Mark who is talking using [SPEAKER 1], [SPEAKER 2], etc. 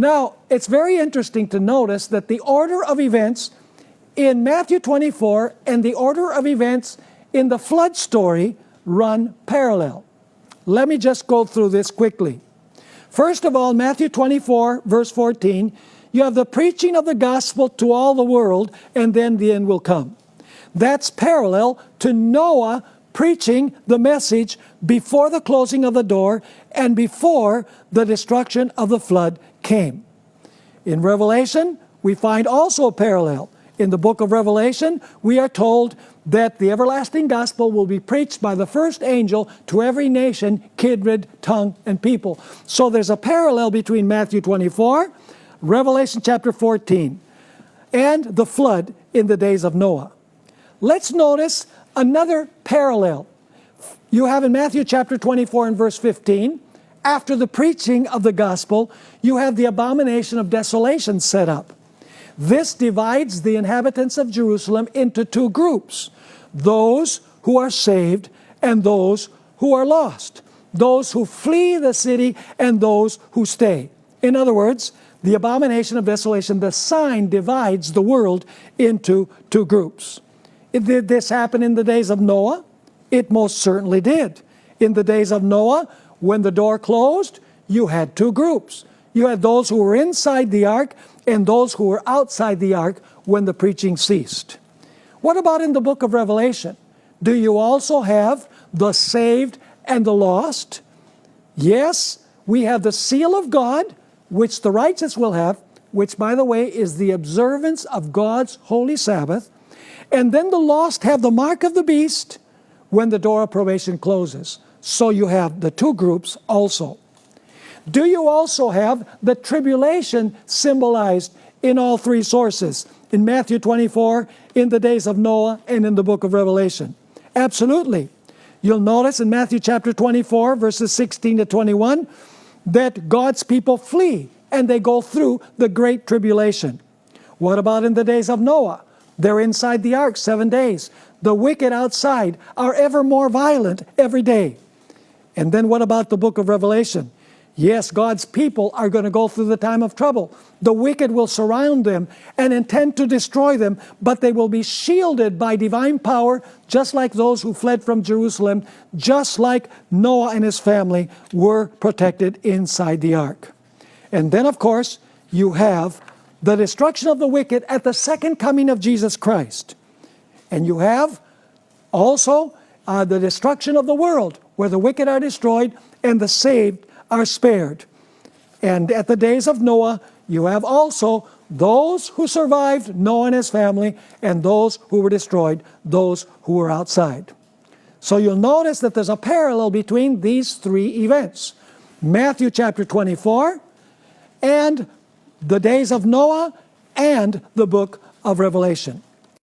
[SPEAKER 1] Now, it's very interesting to notice that the order of events in Matthew 24 and the order of events in the flood story run parallel. Let me just go through this quickly. First of all, Matthew 24, verse 14, you have the preaching of the gospel to all the world, and then the end will come. That's parallel to Noah preaching the message before the closing of the door and before the destruction of the flood came. In Revelation, we find also a parallel. In the book of Revelation, we are told that the everlasting gospel will be preached by the first angel to every nation, kindred, tongue, and people. So there's a parallel between Matthew 24, Revelation chapter 14, and the flood in the days of Noah. Let's notice another parallel. You have in Matthew chapter 24 and verse 15, after the preaching of the gospel, you have the abomination of desolation set up. This divides the inhabitants of Jerusalem into two groups, those who are saved and those who are lost, those who flee the city and those who stay. In other words, the abomination of desolation, the sign, divides the world into two groups. Did this happen in the days of Noah? It most certainly did. In the days of Noah, when the door closed, you had two groups. You had those who were inside the ark and those who were outside the ark when the preaching ceased. What about in the book of Revelation? Do you also have the saved and the lost? Yes, we have the seal of God, which the righteous will have, which, by the way, is the observance of God's holy Sabbath. And then the lost have the mark of the beast when the door of probation closes. So you have the two groups also. Do you also have the tribulation symbolized in all three sources? In Matthew 24, in the days of Noah, and in the book of Revelation? Absolutely. You'll notice in Matthew chapter 24, verses 16 to 21, that God's people flee and they go through the great tribulation. What about in the days of Noah? They're inside the ark 7 days. The wicked outside are ever more violent every day. And then what about the book of Revelation? Yes, God's people are going to go through the time of trouble. The wicked will surround them and intend to destroy them, but they will be shielded by divine power, just like those who fled from Jerusalem, just like Noah and his family were protected inside the ark. And then, of course, you have the destruction of the wicked at the second coming of Jesus Christ. And you have also the destruction of the world, where the wicked are destroyed and the saved are spared. And at the days of Noah, you have also those who survived, Noah and his family, and those who were destroyed, those who were outside. So you'll notice that there's a parallel between these three events. Matthew chapter 24, and the days of Noah, and the book of Revelation.